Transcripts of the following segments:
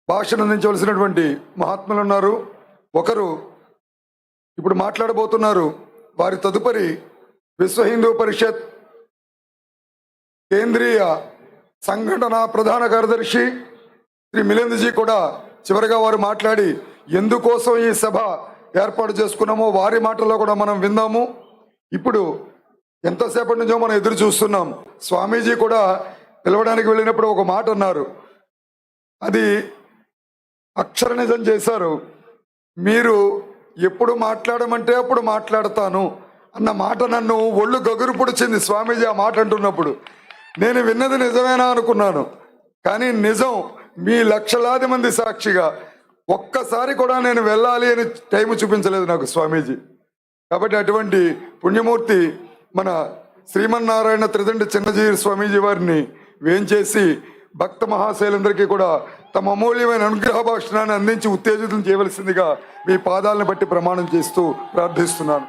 భాషను అందించవలసినటువంటి మహాత్ములు ఉన్నారు. ఒకరు ఇప్పుడు మాట్లాడబోతున్నారు. వారి తదుపరి విశ్వ హిందూ పరిషత్ కేంద్రీయ సంఘటన ప్రధాన కార్యదర్శి శ్రీ మిలింద్జీ కూడా చివరిగా వారు మాట్లాడి ఎందుకోసం ఈ సభ ఏర్పాటు చేసుకున్నామో వారి మాటల్లో కూడా మనం విందాము. ఇప్పుడు ఎంతసేపటి నుంచో మనం ఎదురు చూస్తున్నాం. స్వామీజీ కూడా పిలవడానికి వెళ్ళినప్పుడు ఒక మాట అన్నారు, అది అక్షర నిజం చేశారు. మీరు ఎప్పుడు మాట్లాడమంటే అప్పుడు మాట్లాడతాను అన్న మాట నన్ను ఒళ్ళు గగురు పొడిచింది. స్వామీజీ ఆ మాట అంటున్నప్పుడు నేను విన్నది నిజమేనా అనుకున్నాను. కానీ నిజం, మీ లక్షలాది మంది సాక్షిగా ఒక్కసారి కూడా నేను వెళ్ళాలి అని టైం చూపించలేదు నాకు స్వామీజీ. కాబట్టి అటువంటి పుణ్యమూర్తి మన శ్రీమన్నారాయణ త్రిదండి చిన్నజీవి స్వామీజీ వారిని వేంచేసి భక్త మహాశైలందరికీ కూడా తమ అమూల్యమైన అనుగ్రహ భాషణాన్ని అందించి ఉత్తేజితం చేయవలసిందిగా మీ పాదాలను బట్టి ప్రమాణం చేస్తూ ప్రార్థిస్తున్నాను.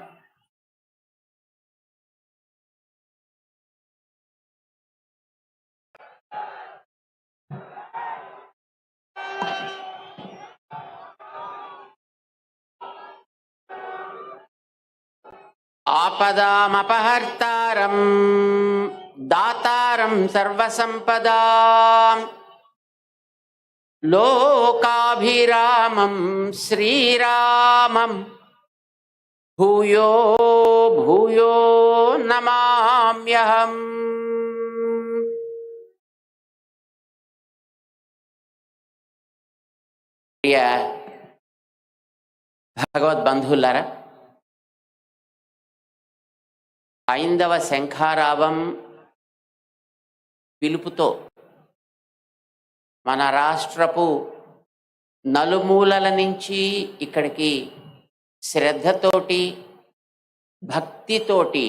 ఆపదామపహర్తారం దాతారం సర్వసంపదాం లోకాభిరామం శ్రీరామం భూయో భూయో నమామ్యహం. ప్రియ భగవద్బంధువులారా, హైందవ శంఖారావం పిలుపుతో మన రాష్ట్రపు నలుమూలల నుంచి ఇక్కడికి శ్రద్ధతోటి, భక్తితోటి,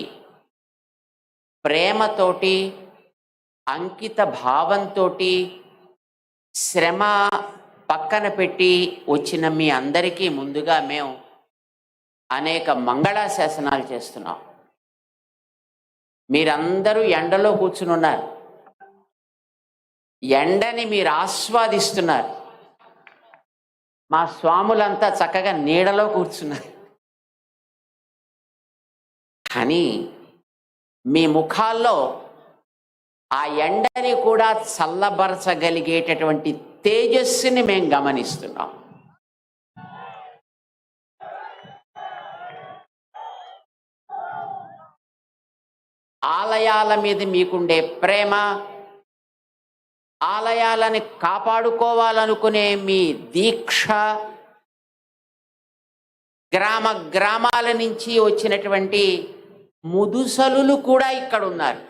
ప్రేమతోటి, అంకిత భావంతో, శ్రమ పక్కన పెట్టి వచ్చిన మీ అందరికీ ముందుగా మేము అనేక మంగళాశాసనాలు చేస్తున్నాం. మీరందరూ ఎండలో కూర్చుని ఉన్నారు, ఎండని మీరు ఆస్వాదిస్తున్నారు. మా స్వాములంతా చక్కగా నీడలో కూర్చున్నారు. కానీ మీ ముఖాల్లో ఆ ఎండని కూడా చల్లబరచగలిగేటటువంటి తేజస్సుని మేము గమనిస్తున్నాం. ఆలయాల మీద మీకుండే ప్రేమ, ఆలయాలని కాపాడుకోవాలనుకునే మీ దీక్ష, గ్రామ గ్రామాల నుంచి వచ్చినటువంటి ముదుసలులు కూడా ఇక్కడ ఉన్నారు.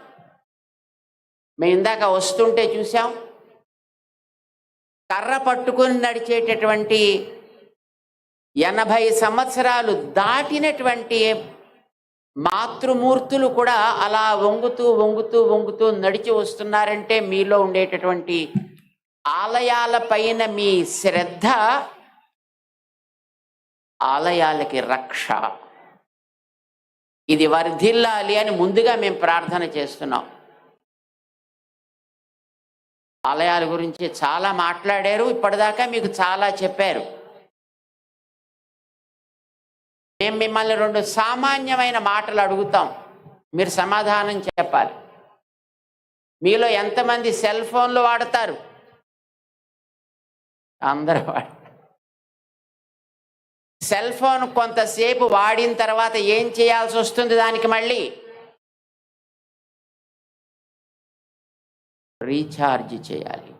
మేము ఇందాక వస్తుంటే చూసాం, కర్ర పట్టుకొని నడిచేటటువంటి 80 సంవత్సరాలు దాటినటువంటి మాతృమూర్తులు కూడా అలా వంగుతూ వంగుతూ వంగుతూ నడిచి వస్తున్నారంటే మీలో ఉండేటటువంటి ఆలయాల పైన మీ శ్రద్ధ ఆలయాలకి రక్ష. ఇది వర్ధిల్లాలి అని ముందుగా మేము ప్రార్థన చేస్తున్నాం. ఆలయాల గురించి చాలా మాట్లాడారు, ఇప్పటిదాకా మీకు చాలా చెప్పారు. మేము మిమ్మల్ని 2 సామాన్యమైన మాటలు అడుగుతాం, మీరు సమాధానం చెప్పాలి. మీలో ఎంతమంది సెల్ ఫోన్లు వాడతారు? అందరూ సెల్ ఫోన్ కొంతసేపు వాడిన తర్వాత ఏం చేయాల్సి వస్తుంది? దానికి మళ్ళీ రీఛార్జ్ చేయాలి.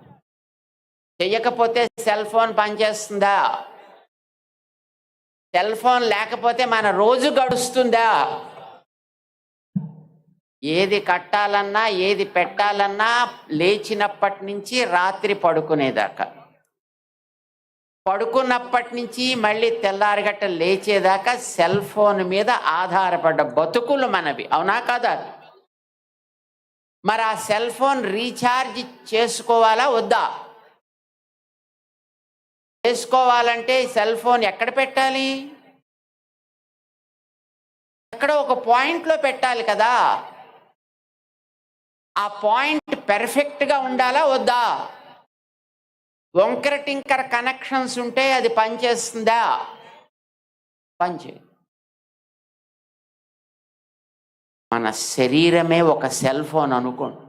చెయ్యకపోతే సెల్ ఫోన్ పనిచేస్తుందా? సెల్ ఫోన్ లేకపోతే మన రోజు గడుస్తుందా? ఏది కట్టాలన్నా, ఏది పెట్టాలన్నా లేచినప్పటి నుంచి రాత్రి పడుకునేదాకా, పడుకున్నప్పటి నుంచి మళ్ళీ తెల్లారిగట్ట లేచేదాకా సెల్ ఫోన్ మీద ఆధారపడ్డ బతుకులు మనవి, అవునా కాదా? మరి ఆ సెల్ ఫోన్ రీఛార్జ్ చేసుకోవాలా వద్దా? చేసుకోవాలంటే సెల్ ఫోన్ ఎక్కడ పెట్టాలి? ఎక్కడో ఒక పాయింట్లో పెట్టాలి కదా. ఆ పాయింట్ పెర్ఫెక్ట్గా ఉండాలా వద్దా? వంకర టింకర కనెక్షన్స్ ఉంటే అది పనిచేస్తుందా? పనిచేయదు. మన శరీరమే ఒక సెల్ ఫోన్ అనుకోండి,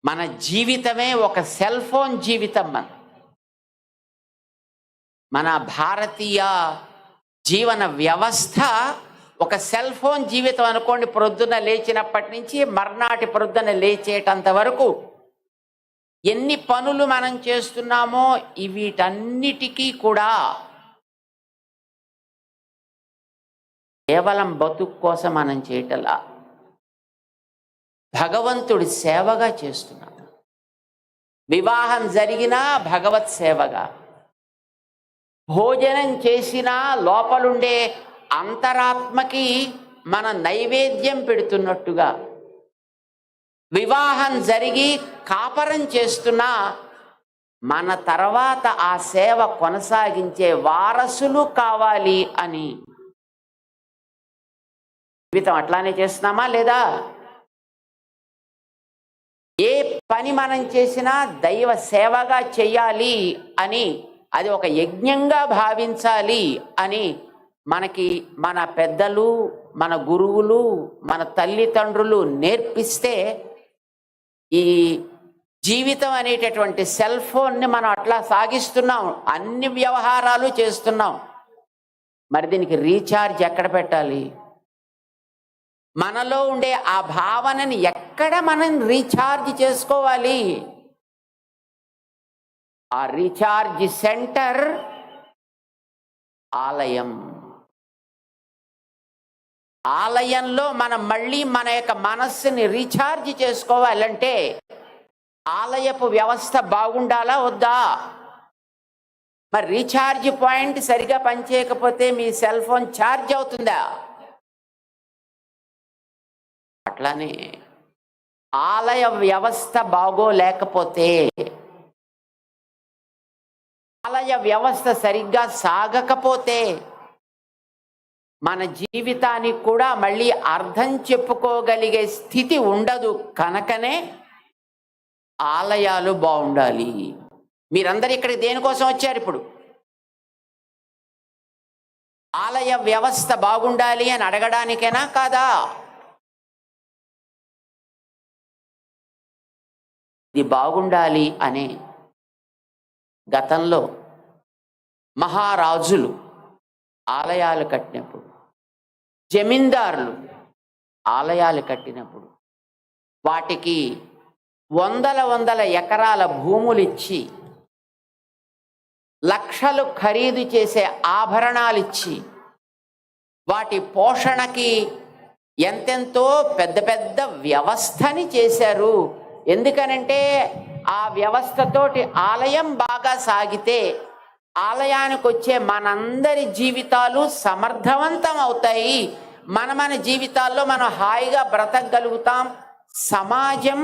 మన జీవితమే ఒక సెల్ ఫోన్ జీవితం. మన భారతీయ జీవన వ్యవస్థ ఒక సెల్ ఫోన్ జీవితం అనుకోండి. ప్రొద్దున లేచినప్పటి నుంచి మర్నాటి ప్రొద్దున లేచేటంత వరకు ఎన్ని పనులు మనం చేస్తున్నామో వీటన్నిటికీ కూడా కేవలం బతుకు కోసం మనం చేయటలా, భగవంతుడి సేవగా చేస్తున్నాం. వివాహం జరిగినా భగవత్ సేవగా, భోజనం చేసినా లోపలుండే అంతరాత్మకి మన నైవేద్యం పెడుతున్నట్టుగా, వివాహం జరిగి కాపరం చేస్తున్నా మన తర్వాత ఆ సేవ కొనసాగించే వారసులు కావాలి అని జీవితం అట్లానే చేస్తున్నామా లేదా? ఏ పని మనం చేసినా దైవ సేవగా చెయ్యాలి అని, అది ఒక యజ్ఞంగా భావించాలి అని మనకి మన పెద్దలు, మన గురువులు, మన తల్లిదండ్రులు నేర్పిస్తే ఈ జీవితం అనేటటువంటి సెల్ ఫోన్ని మనం అట్లా సాగిస్తున్నాం, అన్ని వ్యవహారాలు చేస్తున్నాం. మరి దీనికి రీఛార్జ్ ఎక్కడ పెట్టాలి? మనలో ఉండే ఆ భావనని ఎక్కడ మనం రీఛార్జ్ చేసుకోవాలి? ఆ రీఛార్జ్ సెంటర్ ఆలయం. ఆలయంలో మనం మళ్ళీ మన యొక్క మనస్సుని రీఛార్జ్ చేసుకోవాలంటే ఆలయపు వ్యవస్థ బాగుండాలా వద్దా? మరి రీఛార్జ్ పాయింట్ సరిగా పనిచేయకపోతే మీ సెల్ ఫోన్ ఛార్జ్ అవుతుందా? అట్లానే ఆలయ వ్యవస్థ బాగోలేకపోతే, ఆలయ వ్యవస్థ సరిగ్గా సాగకపోతే మన జీవితానికి కూడా మళ్ళీ అర్థం చెప్పుకోగలిగే స్థితి ఉండదు. కనుకనే ఆలయాలు బాగుండాలి. మీరందరూ ఇక్కడికి దేనికోసం వచ్చారు? ఇప్పుడు ఆలయ వ్యవస్థ బాగుండాలి అని అడగడానికేనా కాదా? ఇది బాగుండాలి అనే గతంలో మహారాజులు ఆలయాలు కట్టినప్పుడు, జమీందారులు ఆలయాలు కట్టినప్పుడు వాటికి వందల ఎకరాల భూములు ఇచ్చి, లక్షలు ఖరీదు చేసే ఆభరణాలు ఇచ్చి, వాటి పోషణకి ఎంతెంతో పెద్ద వ్యవస్థని చేశారు. ఎందుకనంటే ఆ వ్యవస్థతోటి ఆలయం బాగా సాగితే ఆలయానికి వచ్చే మనందరి జీవితాలు సమర్థవంతం అవుతాయి. మన జీవితాల్లో మనం హాయిగా బ్రతకగలుగుతాం, సమాజం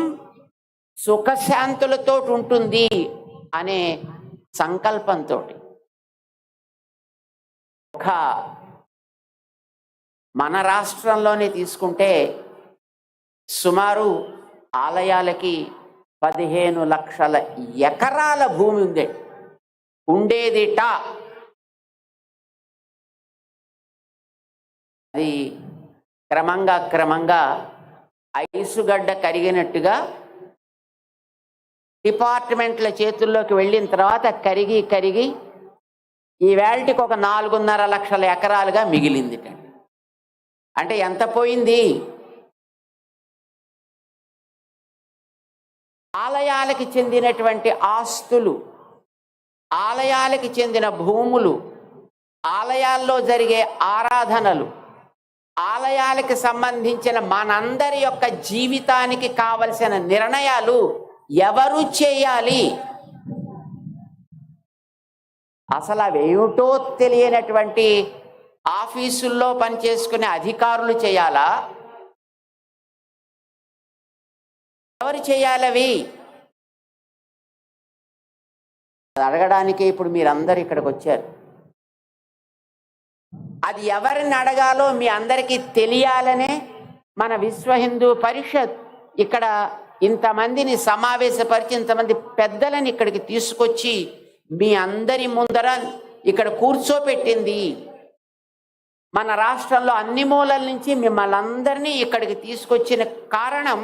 సుఖశాంతులతో ఉంటుంది అనే సంకల్పంతో ఒక మన రాష్ట్రంలోనే తీసుకుంటే సుమారు ఆలయాలకి 15 లక్షల ఎకరాల భూమి ఉండేదిట. అది క్రమంగా ఐసుగడ్డ కరిగినట్టుగా డిపార్ట్మెంట్ల చేతుల్లోకి వెళ్ళిన తర్వాత కరిగి ఈ వేళటికి ఒక 4.5 లక్షల ఎకరాలుగా మిగిలిందిట. అంటే ఎంత పోయింది? ఆలయాలకి చెందినటువంటి ఆస్తులు, ఆలయాలకి చెందిన భూములు, ఆలయాల్లో జరిగే ఆరాధనలు, ఆలయాలకి సంబంధించిన మనందరి యొక్క జీవితానికి కావలసిన నిర్ణయాలు ఎవరు చేయాలి? అసలు అవేమిటో తెలియనటువంటి ఆఫీసుల్లో పనిచేసుకునే అధికారులు చేయాలా? ఎవరు చేయాలి అవి? అడగడానికే ఇప్పుడు మీరందరూ ఇక్కడికి వచ్చారు. అది ఎవరిని అడగాలో మీ అందరికీ తెలియాలనే మన విశ్వ హిందూ పరిషత్ ఇక్కడ ఇంతమందిని సమావేశపరిచి ఇంతమంది పెద్దలని ఇక్కడికి తీసుకొచ్చి మీ అందరి ముందర ఇక్కడ కూర్చోపెట్టింది. మన రాష్ట్రంలో అన్ని మూలల నుంచి మిమ్మల్ని అందరినీ ఇక్కడికి తీసుకొచ్చిన కారణం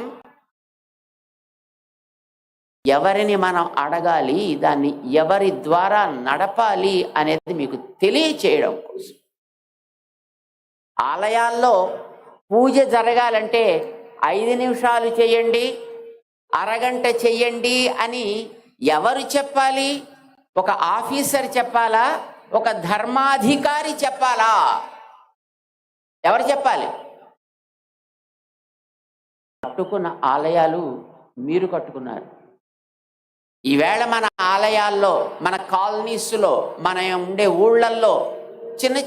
ఎవరిని మనం అడగాలి, దాన్ని ఎవరి ద్వారా నడపాలి అనేది మీకు తెలియచేయడం కోసం. ఆలయాల్లో పూజ జరగాలంటే 5 నిమిషాలు చేయండి, అరగంట చెయ్యండి అని ఎవరు చెప్పాలి? ఒక ఆఫీసర్ చెప్పాలా? ఒక ధర్మాధికారి చెప్పాలా? ఎవరు చెప్పాలి? కట్టుకున్న ఆలయాలు మీరు కట్టుకున్నారు. ఈవేళ మన ఆలయాల్లో, మన కాలనీస్లో, మన ఉండే ఊళ్ళల్లో చిన్న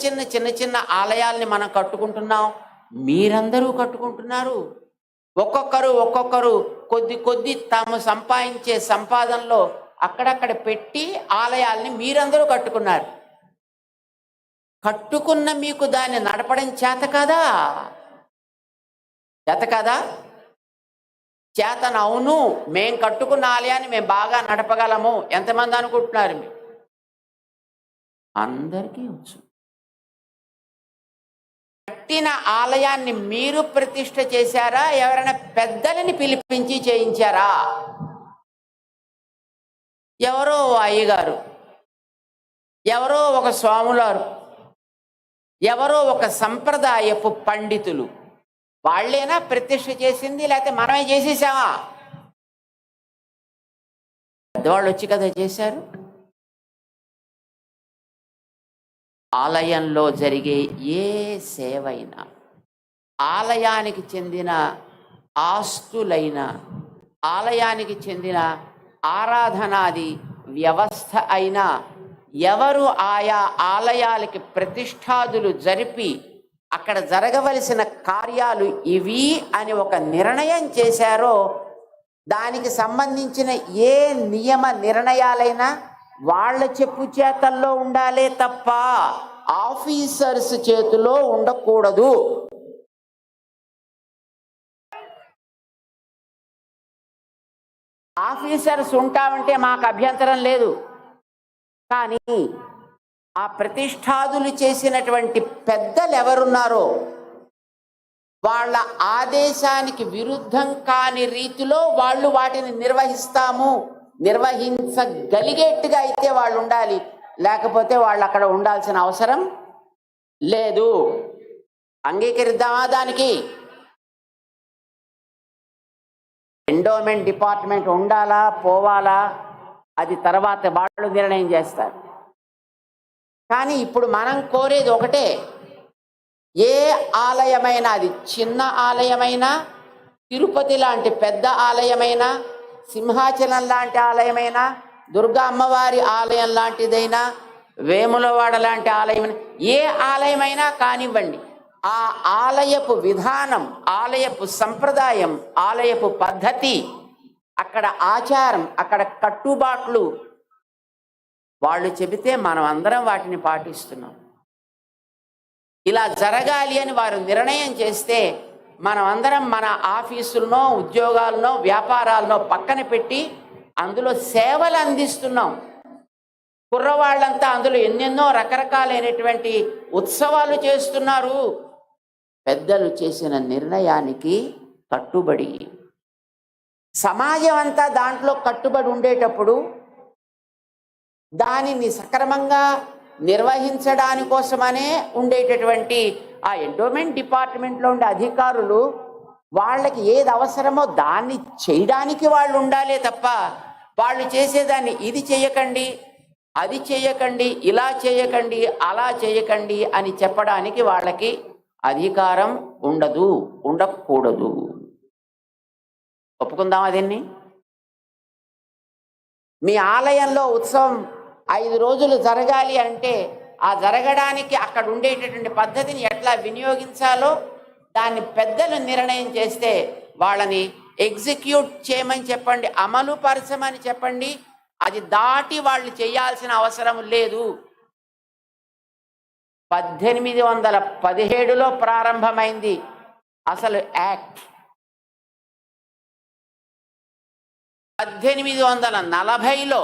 చిన్న ఆలయాల్ని మనం కట్టుకుంటున్నాం. మీరందరూ కట్టుకుంటున్నారు. ఒక్కొక్కరు కొద్ది తాము సంపాదించే సంపాదనలో అక్కడక్కడ పెట్టి ఆలయాల్ని మీరందరూ కట్టుకున్నారు. కట్టుకున్న మీకు దాన్ని నడపడం చేత కదా? చేతన అవును, మేం కట్టుకున్న ఆలయాన్ని మేము బాగా నడపగలము. ఎంతమంది అనుకుంటున్నారు మీరు? అందరికీ వచ్చు. కట్టిన ఆలయాన్ని మీరు ప్రతిష్ఠ చేశారా? ఎవరైనా పెద్దలని పిలిపించి చేయించారా? ఎవరో అయ్యగారు, ఎవరో ఒక స్వాములారు, ఎవరో ఒక సంప్రదాయపు పండితులు వాళ్ళేనా ప్రతిష్ఠ చేసింది? లేకపోతే మనమే చేసేసామా? పెద్దవాళ్ళు వచ్చి కదా చేశారు. ఆలయంలో జరిగే ఏ సేవైనా, ఆలయానికి చెందిన ఆస్తులైనా, ఆలయానికి చెందిన ఆరాధనాది వ్యవస్థ అయినా, ఎవరు ఆయా ఆలయాలకి ప్రతిష్ఠాదులు జరిపి అక్కడ జరగవలసిన కార్యాలు ఇవి అని ఒక నిర్ణయం చేశారో, దానికి సంబంధించిన ఏ నియమ నిర్ణయాలైనా వాళ్ళ చెప్పు చేతల్లో ఉండాలే తప్ప ఆఫీసర్స్ చేతిలో ఉండకూడదు. ఆఫీసర్స్ ఉంటామంటే మాకు అభ్యంతరం లేదు, కానీ ఆ ప్రతిష్ఠాదులు చేసినటువంటి పెద్దలు ఎవరున్నారో వాళ్ళ ఆదేశానికి విరుద్ధం కాని రీతిలో వాళ్ళు వాటిని నిర్వహించగలిగేట్టుగా అయితే వాళ్ళు ఉండాలి. లేకపోతే వాళ్ళు అక్కడ ఉండాల్సిన అవసరం లేదు. అంగీకరిద్దామా దానికి? ఎండోమెంట్ డిపార్ట్మెంట్ ఉండాలా పోవాలా అది తర్వాత వాళ్ళు నిర్ణయం చేస్తారు. కానీ ఇప్పుడు మనం కోరేది ఒకటే, ఏ ఆలయమైనా, అది చిన్న ఆలయమైనా, తిరుపతి లాంటి పెద్ద ఆలయమైనా, సింహాచలం లాంటి ఆలయమైనా, దుర్గా అమ్మవారి ఆలయం లాంటిదైనా, వేములవాడ లాంటి ఆలయమైనా, ఏ ఆలయమైనా కానివ్వండి, ఆ ఆలయపు విధానం, ఆలయపు సంప్రదాయం, ఆలయపు పద్ధతి, అక్కడ ఆచారం, అక్కడ కట్టుబాట్లు వాళ్ళు చెబితే మనం అందరం వాటిని పాటిస్తున్నాం. ఇలా జరగాలి అని వారు నిర్ణయం చేస్తే మనం అందరం మన ఆఫీసులనో, ఉద్యోగాలనో, వ్యాపారాలనో పక్కన పెట్టి అందులో సేవలు అందిస్తున్నాం. కుర్రవాళ్ళంతా అందులో ఎన్నెన్నో రకరకాలైనటువంటి ఉత్సవాలు చేస్తున్నారు. పెద్దలు చేసిన నిర్ణయానికి కట్టుబడి, సమాజం అంతా దాంట్లో కట్టుబడి ఉండేటప్పుడు దానిని సక్రమంగా నిర్వహించడాని కోసమనే ఉండేటటువంటి ఆ ఎండోమెంట్ డిపార్ట్మెంట్లో ఉండే అధికారులు వాళ్ళకి ఏది అవసరమో దాన్ని చేయడానికి వాళ్ళు ఉండాలే తప్ప వాళ్ళు చేసేదాన్ని ఇది చేయకండి, అది చేయకండి, ఇలా చేయకండి, అలా చేయకండి అని చెప్పడానికి వాళ్ళకి అధికారం ఉండదు, ఉండకూడదు. ఒప్పుకుందామా దీన్ని? మీ ఆలయంలో ఉత్సవం 5 రోజులు జరగాలి అంటే ఆ జరగడానికి అక్కడ ఉండేటటువంటి పద్ధతిని ఎట్లా వినియోగించాలో దాన్ని పెద్దలు నిర్ణయం చేస్తే వాళ్ళని ఎగ్జిక్యూట్ చేయమని చెప్పండి, అమలు పరచమని చెప్పండి. అది దాటి వాళ్ళు చేయాల్సిన అవసరం లేదు. 1817లో ప్రారంభమైంది అసలు యాక్ట్. 1840లో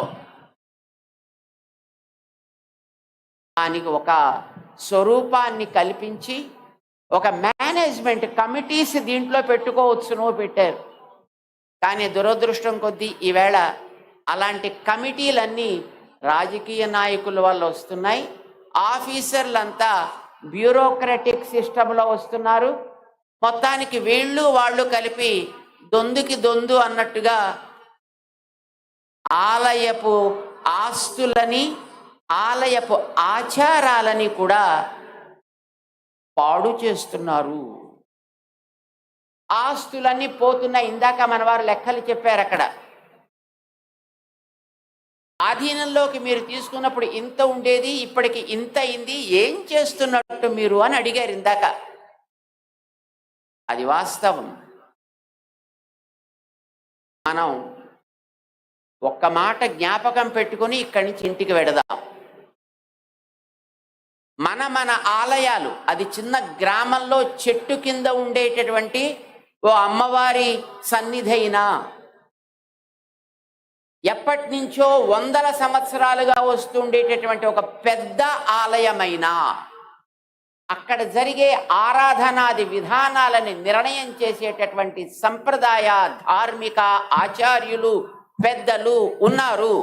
దానికి ఒక స్వరూపాన్ని కల్పించి ఒక మేనేజ్మెంట్ కమిటీస్ దీంట్లో పెట్టుకోవచ్చును పెట్టారు. కానీ దురదృష్టం కొద్దీ ఈవేళ అలాంటి కమిటీలన్నీ రాజకీయ నాయకుల వల్ల వస్తున్నాయి. ఆఫీసర్లంతా బ్యూరోక్రటిక్ సిస్టంలో వస్తున్నారు. మొత్తానికి వీళ్ళు వాళ్ళు కలిపి దొందుకి దొందు అన్నట్టుగా ఆలయపు ఆస్తులని ఆలయపు ఆచారాలని కూడా పాడు చేస్తున్నారు. ఆస్తులన్నీ పోతున్నాయి. ఇందాక మన వారు లెక్కలు చెప్పారు. అక్కడ ఆధీనంలోకి మీరు తీసుకున్నప్పుడు ఇంత ఉండేది, ఇప్పటికి ఇంత అయింది, ఏం చేస్తున్నట్టు మీరు అని అడిగారు ఇందాక. అది వాస్తవం. మనం ఒక్క మాట జ్ఞాపకం పెట్టుకొని ఇక్కడి నుంచి ఇంటికి వెడదాం. మన ఆలయాలు, అది చిన్న గ్రామంలో చెట్టు కింద ఉండేటటువంటి ఓ అమ్మవారి సన్నిధి అయినా, ఎప్పటి నుంచో 100 సంవత్సరాలుగా వస్తుండేటటువంటి ఒక పెద్ద ఆలయమైనా, అక్కడ జరిగే ఆరాధనాది విధానాలని నిర్ణయం చేసేటటువంటి సంప్రదాయ ధార్మిక ఆచార్యులు పెద్దలు ఉన్నారు.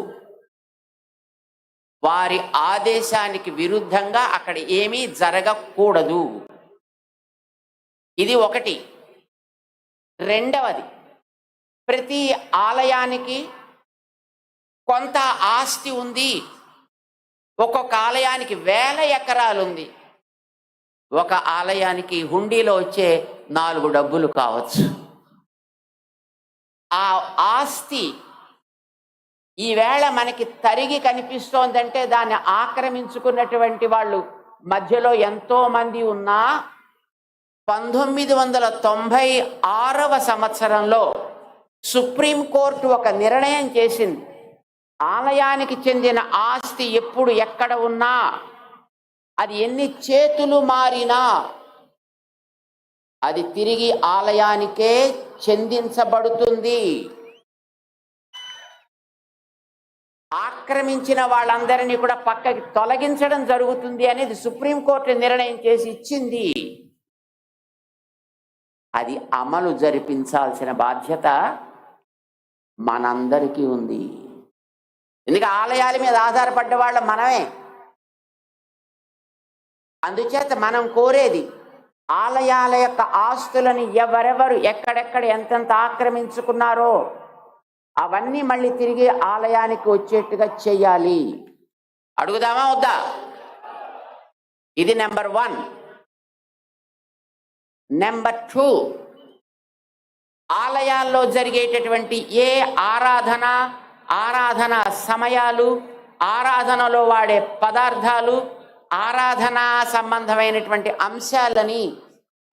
వారి ఆదేశానికి విరుద్ధంగా అక్కడ ఏమీ జరగకూడదు. ఇది ఒకటి. రెండవది, ప్రతి ఆలయానికి కొంత ఆస్తి ఉంది. ఒక్కొక్క ఆలయానికి 1000 ఎకరాలు ఉంది. ఒక ఆలయానికి హుండీలో వచ్చే 4 డబ్బులు కావచ్చు. ఆ ఆస్తి ఈవేళ మనకి తరిగి కనిపిస్తోందంటే దాన్ని ఆక్రమించుకున్నటువంటి వాళ్ళు మధ్యలో ఎంతో మంది ఉన్నా 1996వ సంవత్సరంలో సుప్రీంకోర్టు ఒక నిర్ణయం చేసింది. ఆలయానికి చెందిన ఆస్తి ఎప్పుడు ఎక్కడ ఉన్నా, అది ఎన్ని చేతులు మారినా అది తిరిగి ఆలయానికే చెందించబడుతుంది. ఆక్రమించిన వాళ్ళందరినీ కూడా పక్కకి తొలగించడం జరుగుతుంది అనేది సుప్రీంకోర్టు నిర్ణయం చేసి ఇచ్చింది. అది అమలు జరిపించాల్సిన బాధ్యత మనందరికీ ఉంది. ఎందుకంటే ఆలయాల మీద ఆధారపడ్డ వాళ్ళ మనమే. అందుచేత మనం కోరేది, ఆలయాల యొక్క ఆస్తులను ఎవరెవరు ఎక్కడెక్కడ ఎంతెంత ఆక్రమించుకున్నారో అవన్నీ మళ్ళీ తిరిగి ఆలయానికి వచ్చేట్టుగా చెయ్యాలి. అడుగుదామా వద్దా? ఇది నెంబర్ 1. నెంబర్ 2, ఆలయాల్లో జరిగేటటువంటి ఏ ఆరాధన సమయాలు, ఆరాధనలో వాడే పదార్థాలు, ఆరాధనా సంబంధమైనటువంటి అంశాలని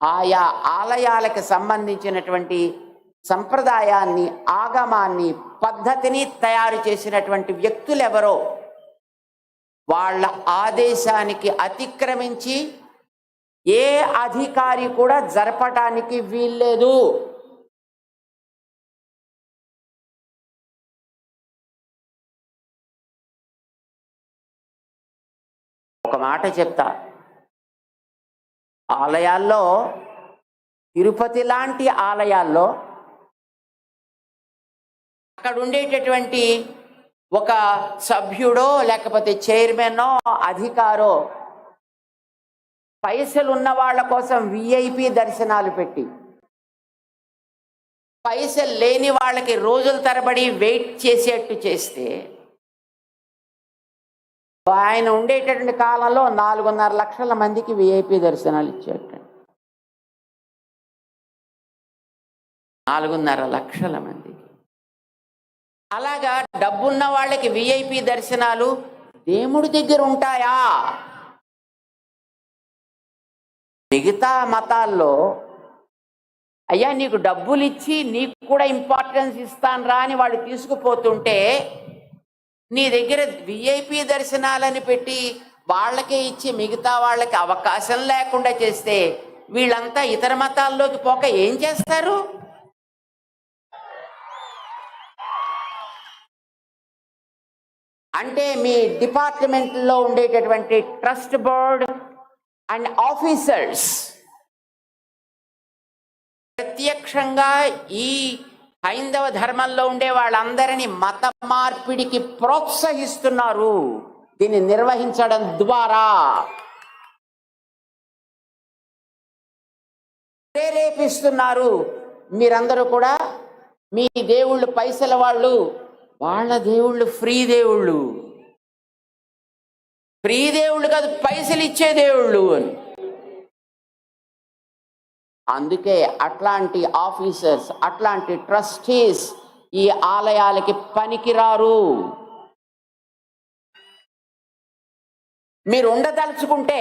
ఆయా ఆలయాలకు సంబంధించినటువంటి సంప్రదాయాన్ని, ఆగమాన్ని, పద్ధతిని తయారు చేసినటువంటి వ్యక్తులు ఎవరో వాళ్ళ ఆదేశానికి అతిక్రమించి ఏ అధికారి కూడా జరపటానికి వీల్లేదు. ఒక మాట చెప్తా, ఆలయాల్లో, తిరుపతి లాంటి ఆలయాల్లో అక్కడ ఉండేటటువంటి ఒక సభ్యుడో లేకపోతే చైర్మనో అధికారో పైసలు ఉన్న వాళ్ళ కోసం విఐపి దర్శనాలు పెట్టి, పైసలు లేని వాళ్ళకి రోజుల తరబడి వెయిట్ చేసేట్టు చేస్తే, ఆయన ఉండేటటువంటి కాలంలో 4.5 లక్షల మందికి విఐపి దర్శనాలు ఇచ్చేట. 4.5 లక్షల మందికి. అలాగా డబ్బున్న వాళ్ళకి విఐపి దర్శనాలు దేవుడి దగ్గర ఉంటాయా? మిగతా మతాల్లో అయ్యా నీకు డబ్బులు ఇచ్చి నీకు కూడా ఇంపార్టెన్స్ ఇస్తాను రా అని వాళ్ళు తీసుకుపోతుంటే, నీ దగ్గర విఐపి దర్శనాలని పెట్టి వాళ్ళకే ఇచ్చి మిగతా వాళ్ళకి అవకాశం లేకుండా చేస్తే వీళ్ళంతా ఇతర మతాల్లోకి పోక ఏం చేస్తారు? అంటే మీ డిపార్ట్మెంట్లో ఉండేటటువంటి ట్రస్ట్ బోర్డ్ అండ్ ఆఫీసర్స్ ప్రత్యక్షంగా ఈ హైందవ ధర్మంలో ఉండే వాళ్ళందరినీ మత మార్పిడికి ప్రోత్సహిస్తున్నారు. దీన్ని నిర్వహించడం ద్వారా ప్రేరేపిస్తున్నారు. మీరందరూ కూడా మీ దేవుళ్ళు పైసల వాళ్ళు, వాళ్ళ దేవుళ్ళు ఫ్రీ దేవుళ్ళు. ఫ్రీ దేవుళ్ళు కాదు, పైసలు ఇచ్చే దేవుళ్ళు అని. అందుకే అట్లాంటి ఆఫీసర్స్, అట్లాంటి ట్రస్టీస్ ఈ ఆలయాలకి పనికిరారు. మీరు ఉండదలుచుకుంటే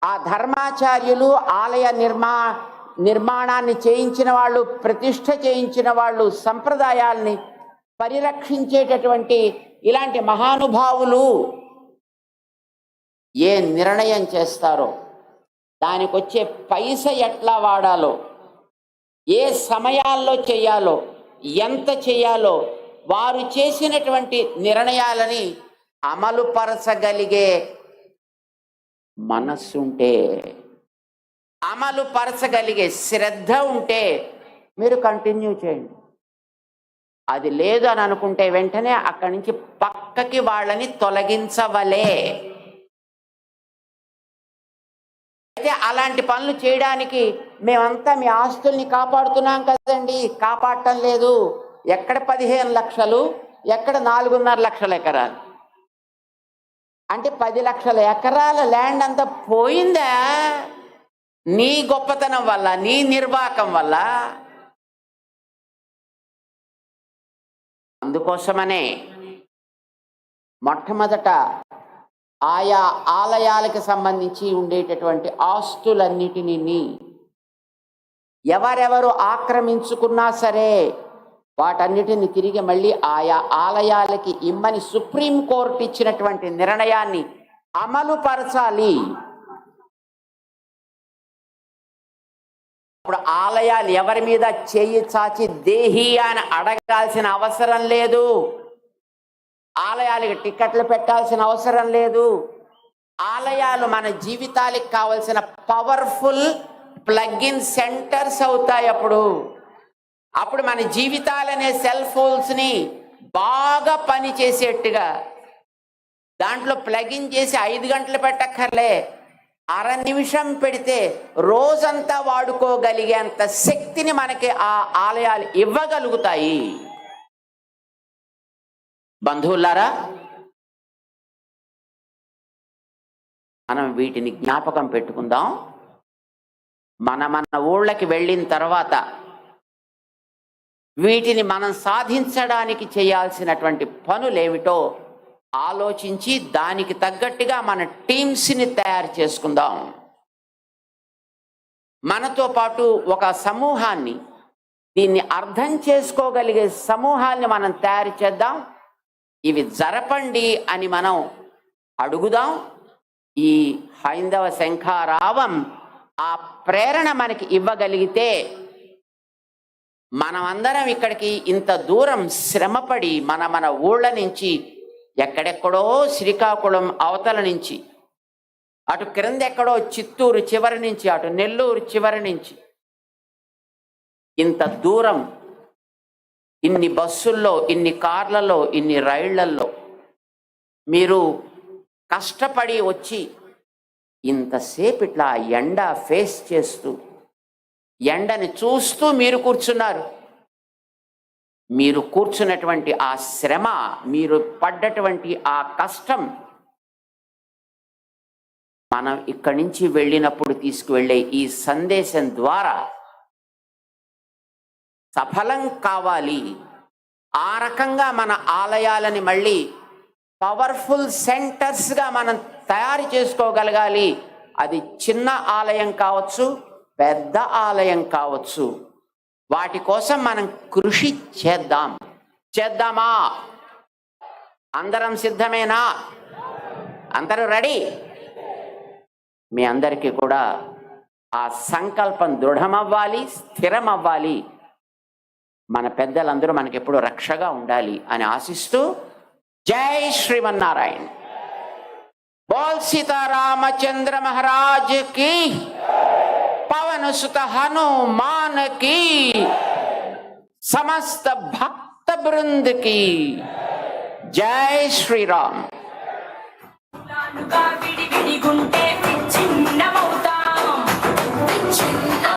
ఆ ధర్మాచార్యులు, ఆలయ నిర్మాణాన్ని చేయించిన వాళ్ళు, ప్రతిష్ఠ చేయించిన వాళ్ళు, సంప్రదాయాల్ని పరిరక్షించేటటువంటి ఇలాంటి మహానుభావులు ఏ నిర్ణయం చేస్తారో, దానికి వచ్చే పైస ఎట్లా వాడాలో, ఏ సమయాల్లో చేయాలో, ఎంత చేయాలో, వారు చేసినటువంటి నిర్ణయాలని అమలుపరచగలిగే మనస్సుంటే, అమలుపరచగలిగే శ్రద్ధ ఉంటే మీరు కంటిన్యూ చేయండి. అది లేదు అని అనుకుంటే వెంటనే అక్కడి నుంచి పక్కకి వాళ్ళని తొలగించవలే. అయితే అలాంటి పనులు చేయడానికి మేమంతా మీ ఆస్తుల్ని కాపాడుతున్నాం కదండి, కాపాడటం లేదు. ఎక్కడ 15 లక్షలు, ఎక్కడ 4.5 లక్షల ఎకరాలు, అంటే 10 లక్షల ఎకరాల ల్యాండ్ అంతా పోయిందా నీ గొప్పతనం వల్ల, నీ నిర్వాకం వల్ల. అందుకోసమనే మొట్టమొదట ఆయా ఆలయాలకు సంబంధించి ఉండేటటువంటి ఆస్తులన్నిటినీ ఎవరెవరు ఆక్రమించుకున్నా సరే వాటన్నిటిని తిరిగి మళ్ళీ ఆయా ఆలయాలకి ఇమ్మని సుప్రీంకోర్టు ఇచ్చినటువంటి నిర్ణయాన్ని అమలుపరచాలి. ఇప్పుడు ఆలయాలు ఎవరి మీద చేయి చాచి దేహి అని అడగాల్సిన అవసరం లేదు. ఆలయాలకి టికెట్లు పెట్టాల్సిన అవసరం లేదు. ఆలయాలు మన జీవితాలకు కావలసిన పవర్ఫుల్ ప్లగ్ ఇన్ సెంటర్స్ అవుతాయి. అప్పుడు మన జీవితాలనే సెల్ ఫోన్స్ని బాగా పని చేసేట్టుగా దాంట్లో ప్లగ్ ఇన్ చేసి 5 గంటలు పెట్టక్కర్లే, 1/2 నిమిషం పెడితే రోజంతా వాడుకోగలిగేంత శక్తిని మనకి ఆ ఆలయాలు ఇవ్వగలుగుతాయి. బంధువులారా, మనం వీటిని జ్ఞాపకం పెట్టుకుందాం. మన ఊళ్ళకి వెళ్ళిన తర్వాత వీటిని మనం సాధించడానికి చేయాల్సినటువంటి పనులేమిటో ఆలోచించి దానికి తగ్గట్టుగా మన టీమ్స్ని తయారు చేసుకుందాం. మనతో పాటు ఒక సమూహాన్ని, దీన్ని అర్థం చేసుకోగలిగే సమూహాన్ని మనం తయారు చేద్దాం. ఇవి జరపండి అని మనం అడుగుదాం. ఈ హైందవ శంఖారావం ఆ ప్రేరణ మనకి ఇవ్వగలిగితే మనమందరం ఇక్కడికి ఇంత దూరం శ్రమపడి మన ఊళ్ళ నుంచి, ఎక్కడెక్కడో శ్రీకాకుళం అవతల నుంచి, అటు క్రిందెక్కడో చిత్తూరు చివరి నుంచి, అటు నెల్లూరు చివరి నుంచి ఇంత దూరం ఇన్ని బస్సుల్లో, ఇన్ని కార్లలో, ఇన్ని రైళ్లల్లో మీరు కష్టపడి వచ్చి ఇంతసేపు ఇట్లా ఎండ ఫేస్ చేస్తూ, ఎండని చూస్తూ మీరు కూర్చున్నారు. మీరు కూర్చున్నటువంటి ఆ శ్రమ, మీరు పడ్డటువంటి ఆ కష్టం మనం ఇక్కడి నుంచి వెళ్ళినప్పుడు తీసుకువెళ్ళే ఈ సందేశం ద్వారా సఫలం కావాలి. ఆ రకంగా మన ఆలయాలని మళ్ళీ పవర్ఫుల్ సెంటర్స్గా మనం తయారు చేసుకోగలగాలి. అది చిన్న ఆలయం కావచ్చు, పెద్ద ఆలయం కావచ్చు. వాటి కోసం మనం కృషి చేద్దామా? అందరం సిద్ధమేనా? అందరూ రెడీ? మీ అందరికీ కూడా ఆ సంకల్పం దృఢమవ్వాలి, స్థిరమవ్వాలి. మన పెద్దలందరూ మనకి ఎప్పుడు రక్షగా ఉండాలి అని ఆశిస్తూ జై శ్రీమన్నారాయణ. बोल सीतारामचंद्र महाराज की, पवन सुत हनुमान की, समस्त भक्त वृंद की जय श्री राम. విడి విడి గుంటే